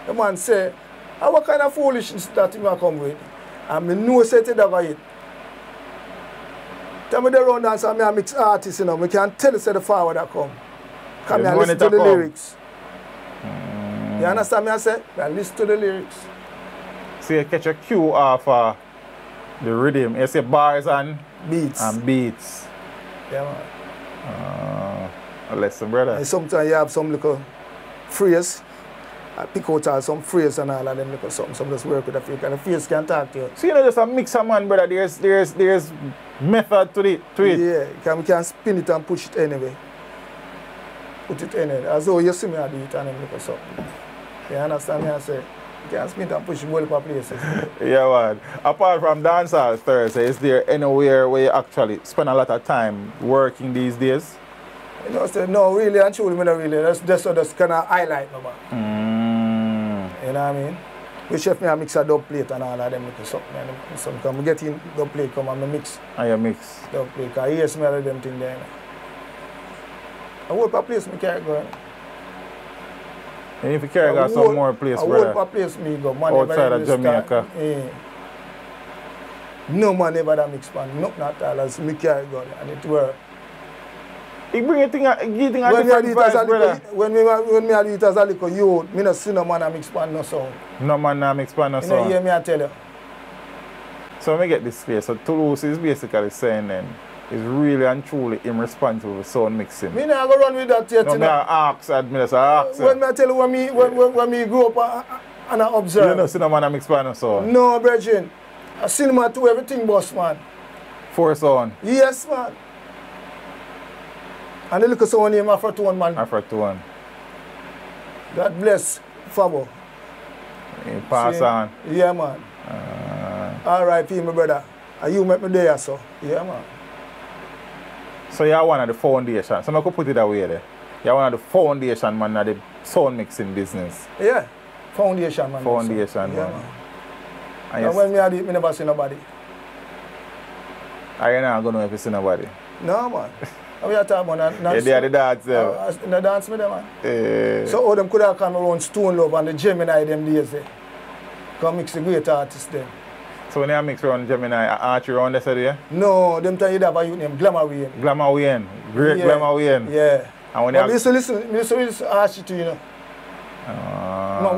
the man say, what kind of foolishness that you come with? And me know say it about it. Tell me the round dance and me a mix artist, you know, me can tell you say the forward that come. Come and listen to the lyrics. You understand me I say? I listen to the lyrics. So you catch a cue off the rhythm. You say bars and beats. Yeah, man. A lesson, brother. And sometimes you have some little phrase. I pick out some phrase and all of them little something. Some just work with the face and the face can talk to you. So you know just a mix of man, brother. There's method to it. Yeah, we can spin it and push it anyway. Put it anyway. As though you see me I do it and them little something. You understand me I say? You can spin it and push it multiple places. Yeah, man. Apart from dancehall Thursday, is there anywhere where you actually spend a lot of time working these days? You know, so, no, really and truly, me not really. That's kind of highlight, no, man. You know what I mean? We chef me a mix a dub plate and all of them little something. Sometimes I get in dub plate, come and I mix. And you mix? Dub plate, because I hear smell of them things there. I work a place me carry go. And if you carry go some more place, brother? I work a place me go. Man outside of Jamaica? No man ever that mix pan, nothing at all, as me carry go. And it work. You bring a thing a different vibes, brother. When me do it as a little youth, me not see no man a mix pan no sound. No man a mix pan no sound? You know, hear me I tell you. So let me get this clear. So Tullucie is basically saying then, is really and truly irresponsible with sound mixing. Me not go run with that yet. No, me ask. When me tell you when me grow up and I observe. You know see no man a mix pan no sound? No, brethren. I cinema to everything boss, man. For sound? Yes, man. And the little someone name Afro to one, man. Afro to one. God bless Fabo. You pass see? On? Yeah, man. R.I.P. my brother. And you make me there, so. Yeah, man. So you're one of the foundation. So I could put it away there. You're one of the foundation, man, of the sound mixing business. Yeah. Foundation, man. Foundation, yeah, man. And when me do it, I never see nobody. Are you not going to ever see nobody? No, man. We are talking about that. Yeah, they are the dance. In the dance with them, man. So all them could have come around Stone Love and the Gemini them days there. Come mix the great artists then. So when you mix around Gemini, Archie around there, yeah? No, them time you have a youth named Glamour Wayne. Glamour Wayne. Great yeah. Glamour Wayne. Yeah. And when you used to listen Archie to, you know.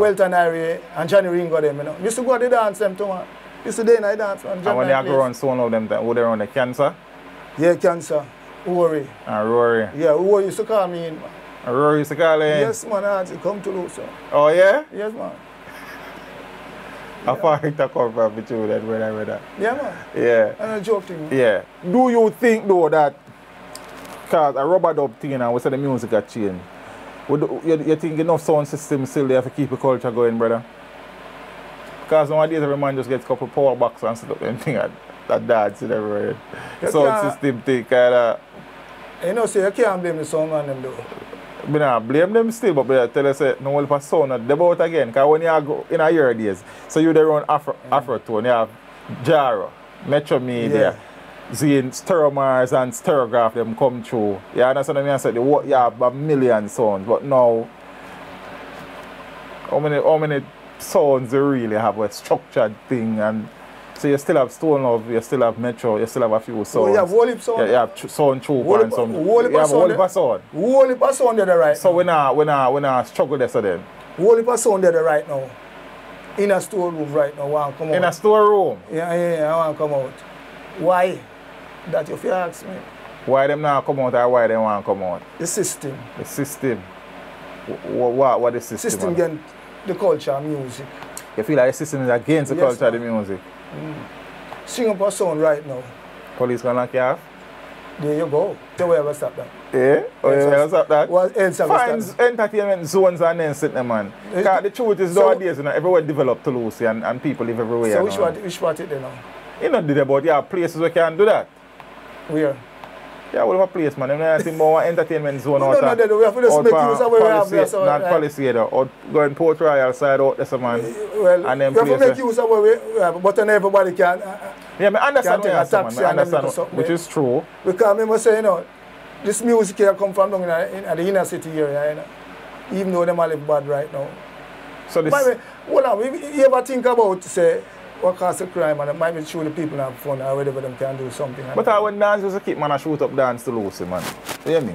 Welton Irie and Johnny Ringo them, you know. Used to go to the dance them too, man. Used to day night dance, man. And when they go around Stone Love them, were they around the Cancer? Yeah, Cancer. Rory. And Rory. Yeah, Rory used to call me in, man. And Rory used to call in? Yes, man, Archie, come to Tullucie. Oh, yeah? Yes, man. How far it come from between that, brother? Yeah, man. Yeah. I'm not joking. Yeah. Do you think, though, that Because a rubber dub thing and we say the music has changed. You think enough sound system still there to keep the culture going, brother? Because nowadays every man just gets a couple of power boxes and set up anything that dance in everywhere. Sound system thing kind of... You know, so you can't blame the sound man them though. I don't blame them still, but I tell you, say, no one pass sound not about again. Because when you go in a year days, so you there run Afrotone, you have Jaro, Metro Media, Zine, Steromars and Sterograph them come through. You understand what I mean? I said, you have a million sounds, but now, how many sounds you really have a structured thing? And so you still have Stone Love, you still have Metro, you still have a few sounds. Oh, you have whole heap sound? You have sound troop and some. You have whole heap of sound. Whole heap of sound there right so now. when I struggle there so then? Whole heap of sound there right now. In a storeroom right now, want to come out. In a storeroom? Yeah, I want to come out. Why? That if you ask me. Why them not come out or why they want to come out? The system. The system? What the system? System against the culture and music. You feel like the system is against the culture and the music? Sing up a sound right now. Police gonna knock you off? There you go. So we ever stop that? Yeah? Oh, you ever stop that? What else have we Find stopped? entertainment zones and then sit there, man. Because the truth is nowadays, you know, everywhere developed Tullucie and people live everywhere. So which part it there now? You know, did about you have places where you can do that. Where? Yeah, well, a place, man. I'm not think about entertainment zone no, out no, we have to just make use of where we have there. So, not policy, or go in Port Royal side out there, man. Well, and then we have to make use of where we have, but then everybody can. Yeah, I understand take a taxi I understand, which is true. Because I must say, you know, this music here come from down in the inner city area, you know, even though they might live bad right now. So this. Hold on, you ever think about, say, what cause of crime and it might be true the people have fun or whatever them can do something. But I when dance used to keep man a shoot up dance to Tullucie, man. You hear me?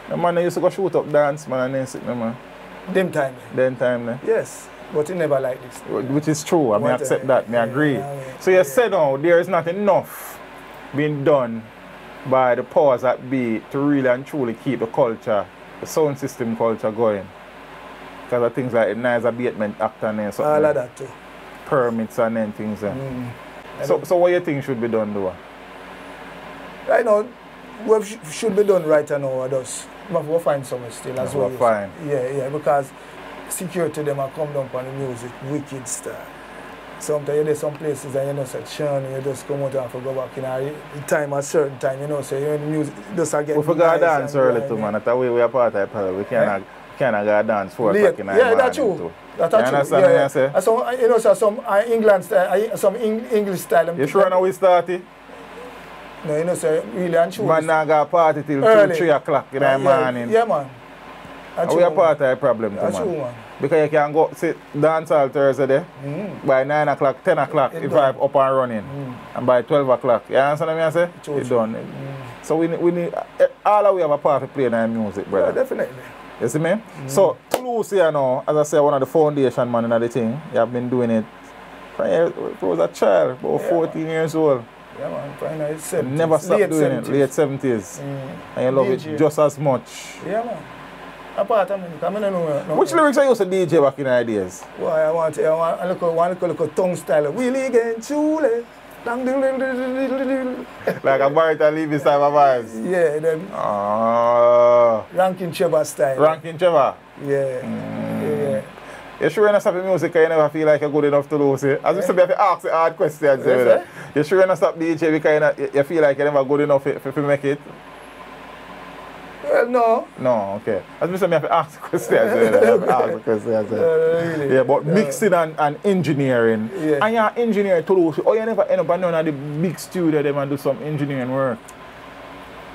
The man used to go shoot up dance, man, and then sit there, man. Them time. Them time, man. Yes, but it never like this. Which is true, I mean, accept that, I agree. So you said now, there is not enough being done by the powers that be to really and truly keep the culture, the sound system culture going. Because of things like the Noise Abatement Act and then something. All of that too. Permits and then things. So what you think should be done though? Right now, what should be done right now with us? We'll find somewhere still as well. Fine. Yeah, because security them are come down on the music, wicked style. Sometimes there's some places and you know say churn, you just come out and go back in a time a certain time, you know, so you know the music just again. We forgot dance early too, man. That's the way we are part of it. We cannot go dance 4 o'clock in the morning. Yeah, that's true. That's true. Understand what I say? Some, you know, so some England style, some English style. You sure now we started? No, you know, so really and true. Man, now got party till 2, 3 o'clock in the morning. Yeah, man. We are part of the problem too, man. Man. Because you can go sit dance all Thursday there. By 9 o'clock, 10 o'clock, if I'm up and running. And by 12 o'clock. You understand what I say? It's done. So we need all of we have a part to play in our music, brother. Yeah, definitely. You see me? So Tullucie now, as I say, one of the foundation man in the thing. You have been doing it from you was a child, about 14 years old. Yeah, man, probably in the 70s. Never stopped doing it, late 70s. And you love it just as much. Yeah, man. Apart of me, I don't know. Which lyrics are you used to DJ back in the days? Well, I want a little tongue style. Willie again, Chule. Like a baritone leave this type of vibes? Yeah, then. Ranking Cheva style. Ranking Cheva? Yeah. You sure you're not stopping music because you never feel like you're good enough to lose it? As you said, you have to ask the hard questions. Yes, you sure you're not stop DJ because you feel like you're never good enough to make it? Well, no. No, okay. As I said, you have to ask the questions. Really? Yeah, but mixing and engineering. Yeah. And you're engineer Tullucie. Or you never end up at none of the big studio them and do some engineering work.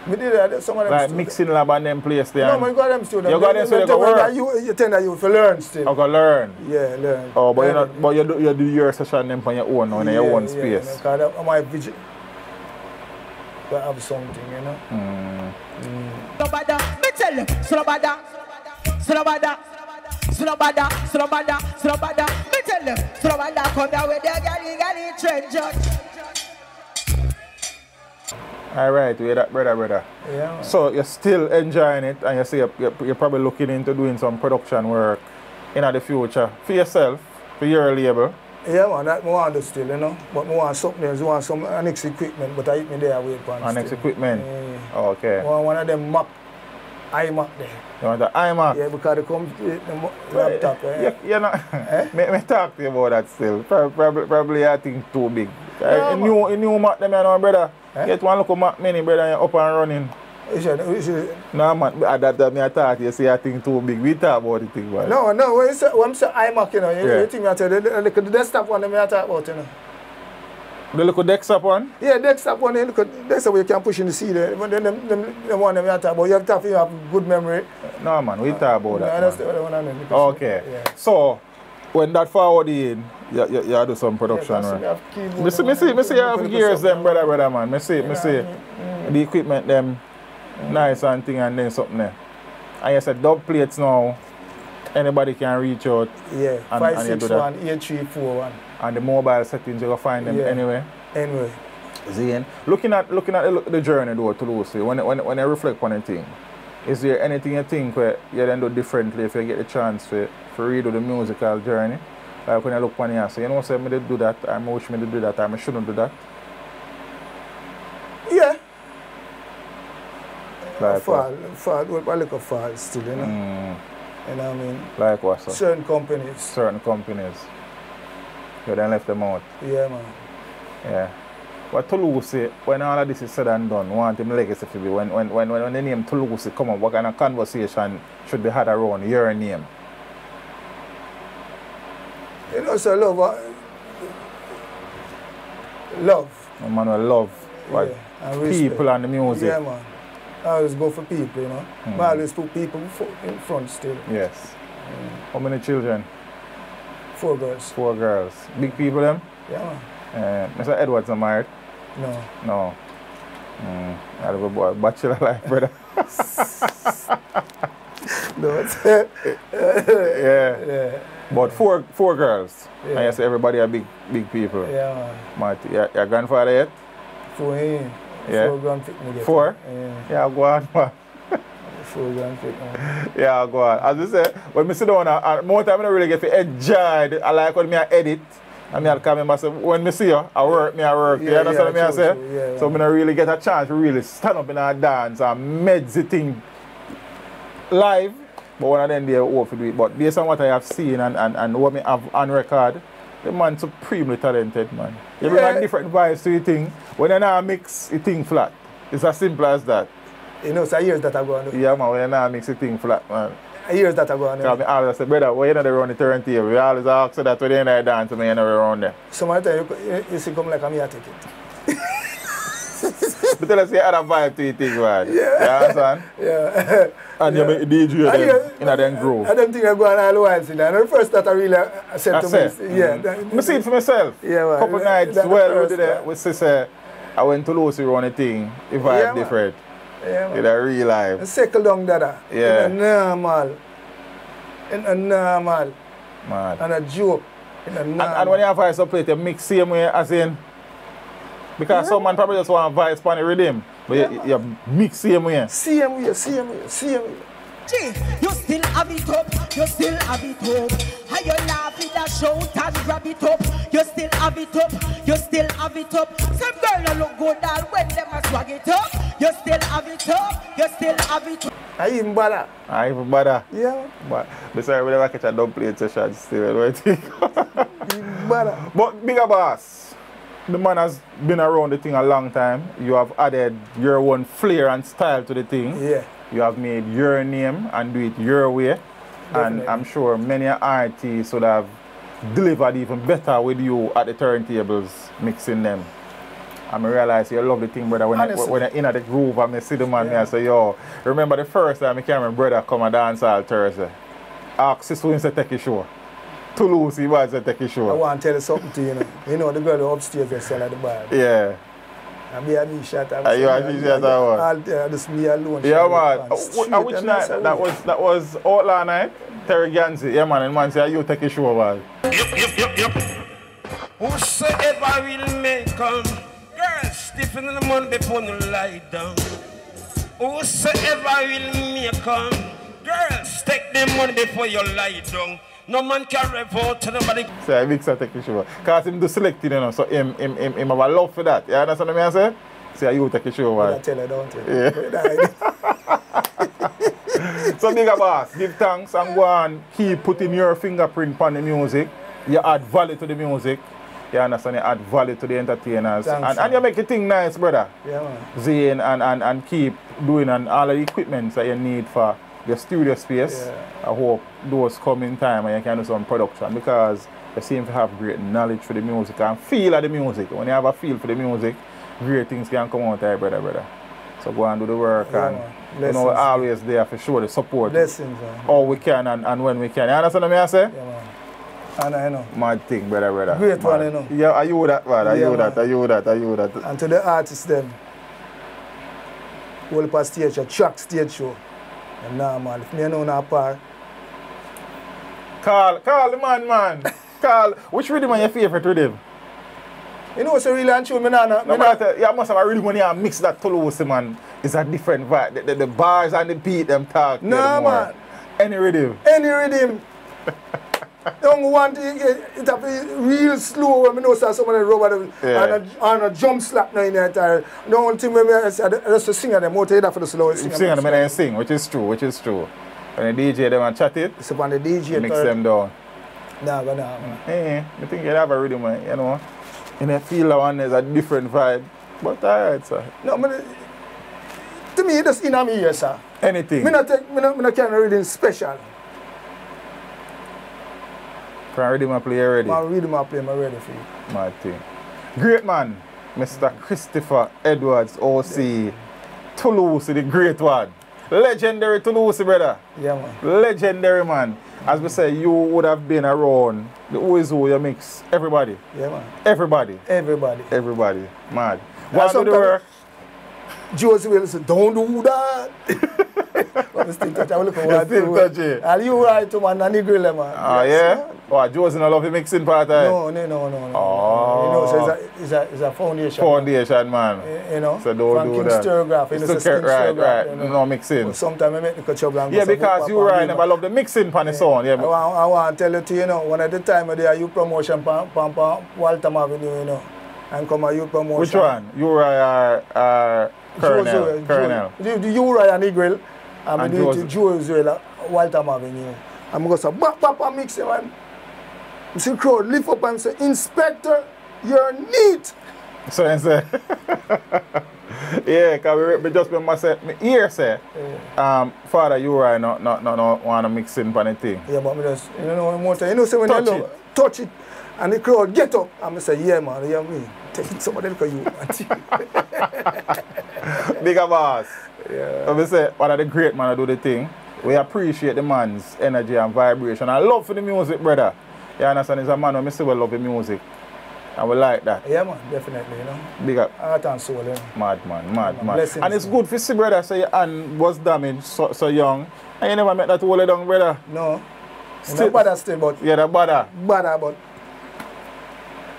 We did that, some of them like mixing lab and them place there. No, man, you got them still. You got them still, you go work. You tend that you to learn still. You go learn. Yeah, learn. Oh, but you do your session them on your own, on your own space. Yeah, because I might have something, you know. Slobada, me tell you, slobada, me tell you, slobada, come down with your galley trench. All right, we hear that, brother. Yeah. So you're still enjoying it, and you say you're probably looking into doing some production work in the future for yourself, for your label. Yeah, man, that I want to still, you know. But I want something else, I want some next equipment, but I hit me there away. Next equipment? Yeah. Okay. One of them Mac, iMac there. You want the iMac? Yeah, because they come the laptop. You know, me talk to you about that still. Probably I think too big. Yeah, new Mac them, you know, brother. Get one look at Mac mini, brother, you're up and running. No, man, that me I thought you say I think too big. We talk about the thing, man. No, when I'm saying iMac, you know, you think I tell the desktop one I talk about, you know. The little desktop one? Yeah, desktop one, look at desktop where you can push in the seat there. But then the one I talk about, you have to have good memory. No, man, we talk about that. I understand what I mean. Okay. Yeah. So, when that forward in, you do some production, right? Me see you have gears them, brother, man. Me see the equipment them nice and thing and then something there. And you said dub plates now, anybody can reach out. Yeah, 561 8341. And the mobile settings you can find them anywhere. Anyway. Zane, looking at the journey though, Tullucie, when you reflect on anything, is there anything you think where you then do differently if you get the chance to redo the musical journey? Like when you look on here, so you know, say me did do that, I wish me to do that, I shouldn't do that. Yeah. Like fall, I look at fall still, you know. You know what I mean? Like what, sir? Certain companies. Certain companies. You then left them out. Yeah, man. Yeah. But Tullucie, when all of this is said and done, want him legacy to be when the name Tullucie come up, what kind of conversation should be had around your name? You know, so love. Manuel, love. Like people and the music. Yeah, man. I always go for people, you know. I always put people in front still. Yes. How many children? 4 girls. 4 girls. Big people, them? Yeah, man. Mr. Edwards not married? No. No. I have a boy, bachelor life, brother. No, yeah. But 4 girls. Yeah. And you say everybody are big people. Yeah, man. Marty, your grandfather yet? 4 in. Yeah. 4 grand fit me get. 4? Yeah. Go on, man. 4 grand fit me. Yeah, go on. As I say, when I sit down, more time I don't really get to enjoy. I like when I edit. And I come and say, when I see you, I work. You understand what I say? Yeah. So I don't really get a chance to really stand up in a dance and make the thing live. But when I then there, to do it. But based on what I have seen and what I have on record, the man's supremely talented, man. You bring like different vibes to your thing. When you now mix your thing flat, it's as simple as that. You know, so years that I go on. Yeah, man, when you now mix your thing flat, man. Years that I go on. I always say, brother, why you not around the turntable? We always ask that when you end the dance, you not around there. Sometimes you see come like I'm here take it. But tell us you had a vibe to your thing, man. Yeah. You understand? Yeah. And you make DJ them in a then groove. I don't think I go on all the while, see that. The first that I really said to me, I see it for myself. Yeah, man. Couple nights, we say, I went to Tullucie around the thing, the vibe different. Yeah, man. In a real life. I settle down that. Yeah. In a normal. Man. And a joke. In a normal. And when you have voice up plate, you mix same way as in. Because some man probably just want voice on the rhythm. But you mix same way. Same way. Gee, you still have it up, you still have it up. How you laugh with a shout and grab it up. You still have it up, you still have it up. Some girl don't look good all when them a swag it up. You still have it up, you still have it up. I even bother. Yeah. But besides, we never catch a dub plate session still, what do you think? Bother. But bigger boss, the man has been around the thing a long time. You have added your own flair and style to the thing. Yeah. You have made your name and do it your way. Definitely. And I'm sure many artists would have delivered even better with you at the turntables, mixing them. And I realize you love the thing, brother. When you're in the groove and I see the man, I say, yo, remember the first time I came and brother come and dance all Thursday. Ask Sister Win to take a show. Tullucie was to take a show. I want to tell you something to you. You know the girl who upstairs they sell at the bar. Yeah. And me and me shot. Are you and me shot or what? Just me alone. Yeah, man. Which night? That was Outlaw night? Terry Gansey. Yeah, man. And man say, you take a show, man. Yep. Whosoever will make come, girl, stiffen in the money before you lie down. Whosoever will make come, girl, stake the money before you lie down. No man can revolt to nobody. So I mix a take a show. Because him do selecting, you know, so him have a love for that. You understand what I say? See, you take a show, man. I tell you, don't you? Yeah. So, bigger boss, give thanks and go on, keep putting your fingerprint on the music. You add value to the music. You understand? You add value to the entertainers. Thanks, and you make it thing nice, brother. Yeah, man. Zane, and keep doing all the equipment that you need for your studio space. Yeah. I hope those come in time and you can do some production, because you seem to have great knowledge for the music and feel of the music. When you have a feel for the music, great things can come out there, brother. So go and do the work, and you know, we're always there for sure to support blessings, man. all we can and when we can. You understand what I say? Yeah, man. And I know. Mad thing, brother. Great man. one, you know. Yeah, are you that, man? Are Yeah, you that? man. Are you that? Are you that? And to the artists, them, whole past stage show, track stage show. And nah, man, if me know na par. Call the man. Call. Which rhythm are your favorite rhythm? You know what's a really and true, me nah. No matter, you must have a rhythm when you mix that Tullucie, man. It's a different vibe. The bars and the beat, them talk. Nah, man. Any rhythm. Any rhythm. Don't want it to be real slow when I know somebody rubber and a jump slap now in the entire. The only thing I just to sing at them, out for the slow Sing at them and then sing, which is true. When the DJ them and chat it, it's upon the DJ. Mix them down. Nah, man. Hey, I think you have a rhythm, you know. And I feel that one is a different vibe. But alright, sir. No, man. To me, it's in me here, sir. Anything. Me not can't reading special. Can rhythm and play already? Man, rhythm and play, I'm ready for you. Mad thing. Great man, Mr. Christopher Edwards, OC. Tullucie, the great one. Legendary Tullucie, brother. Yeah, man. Legendary, man. As we say, you would have been around the who is who you mix. Everybody. Yeah, man. Everybody. Mad. Want to do the work? Josie will say, don't do that. But still touch, I will look for what Still touch it. And you right to man, and grill man. Ah, yeah? Oh, Josie not love the mixing part, eh? No. Oh. You know, so it's a foundation. Foundation, man. You know, so don't from do King that. Sturgraph. You know, so King right. Sturgraph, you know. No mixing. But sometimes I make the cut trouble and yeah, because you right, never love the mixing pan the sound. Yeah, I want to tell you, you know, one at the time of the youth promotion pan Waltham Avenue, you know, and come a youth promotion. Which one? You are Colonel. The Uri and Eagle, and do it to Josie Waltham Avenue. I'm going to say, bap, mix it, man. You see crowd lift up and say, Inspector, you're neat. So I say, yeah, because we just remember say, my ear say, Father, you right not want to mix in for anything. Yeah, but me just, you know, more time, you know, say when you touch it, and the crowd get up, and I say, yeah, man, you know what I mean? Take it somebody because you want. Bigger boss. Yeah. So we say, one of the great man do the thing. We appreciate the man's energy and vibration. I love for the music, brother. You understand? He's a man who say we love the music. And we like that. Yeah, man, definitely, you know. Big up. Heart and soul, you know. Mad, man. Blessings, and it's good for see, brother, so your hand was damaged so young. And you never met that hold it down, brother? No. Still bother still, but... Yeah, that bother. Bother, but...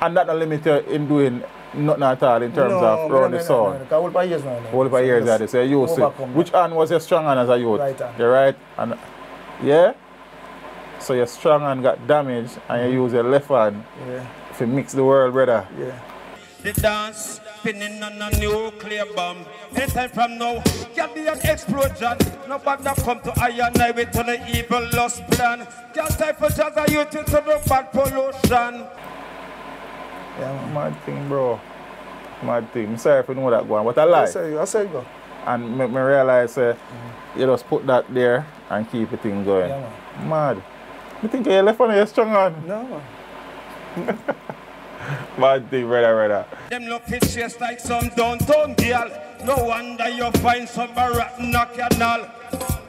And that don't limit you in doing nothing at all in terms of around the sound. No, hold by years now. Hold by years, yeah. So you used to. Which hand was your strong hand as a youth? Right hand. You're right? And, yeah? So your strong hand got damaged and you use your left hand to mix the world, brother. Yeah. The dance spinning on a nuclear bomb. Anytime from now, can be an explosion. Nobody come to iron I with on the evil lost plan. Just time for just a youth to the bad pollution. Yeah, mad thing, bro. Mad thing. I'm sorry if you know that going, but I like. I say go. And me realize you just put that there and keep the thing going. Yeah, man. Mad. You think you left on your strong hand? No, man. Mad thing, brother. Them look it just like some downtown girl. No wonder you find some rat in a canal.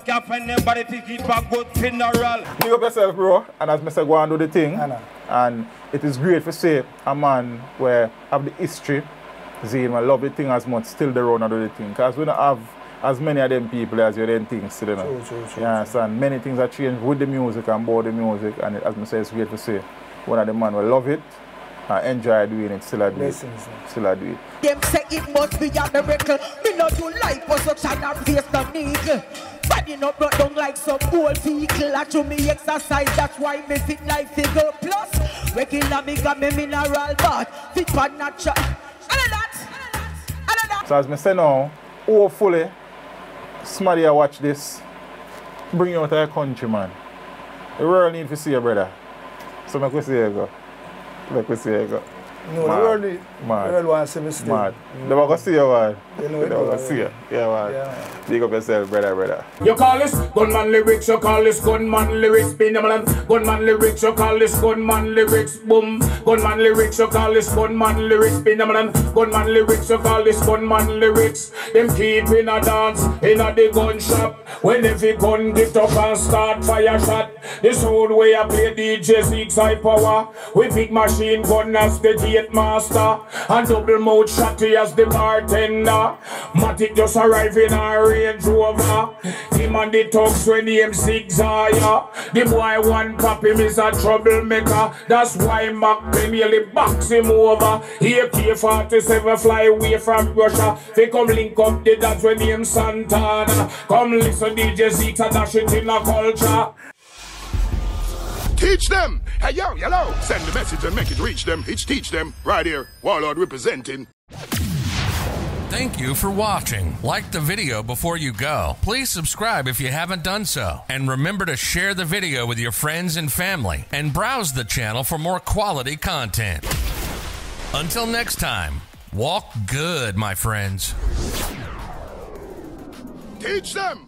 Can't find anybody to keep a good funeral. Big up yourself, bro. And as I say, go and do the thing. And it is great to see a man where have the history. Zane, I love the thing as much, still the road and do the thing. Because we don't have as many of them people as you them things still. True. Yeah, so many things are changed with the music and about the music. And as I say, it's great to see one of the man will love it. I enjoy doing it, still I do it. Still I do it. Them say it must be a miracle. Me not do life for such an face the needle. Body not brought down like some old vehicle. I show me exercise, that's why me fit like figure. Plus, regular me got me mineral bath. Fit for natural. Another that. So as I say now, hopefully, somebody will watch this, bring you out of the country, man. The world need to see your brother. So make we see you go. Make we see you go. No, the world wants to see me still. Mad. They will go see you, man. You know They will go see you. Yeah, man. Yeah. Big up yourself, brother. You call this gunman lyrics, you call this gunman lyrics, gunman lyrics, you call this gunman lyrics, boom. Gunman lyrics, you call this gunman lyrics, gunman lyrics, you call this gunman lyrics. Them keep in a dance, in a the gun shop. When every gun get up and start fire shot. This old way I play DJ 6 high power. With big machine gun as the gate master. And double mouth shotty as the bartender. Matic just arrive in a Range Rover. Him and the thugs when him zigzag. The boy one pop him is a troublemaker. That's why Mac nearly box him over. AK-47 fly away from Russia. They come link up the dance when him Santana. Come listen DJ Zeke and dash it in a culture. Teach them. Hey, yo, hello. Send the message and make it reach them. It's teach them. Right here. Warlord representing. Thank you for watching. Like the video before you go. Please subscribe if you haven't done so. And remember to share the video with your friends and family. And browse the channel for more quality content. Until next time, walk good, my friends. Teach them.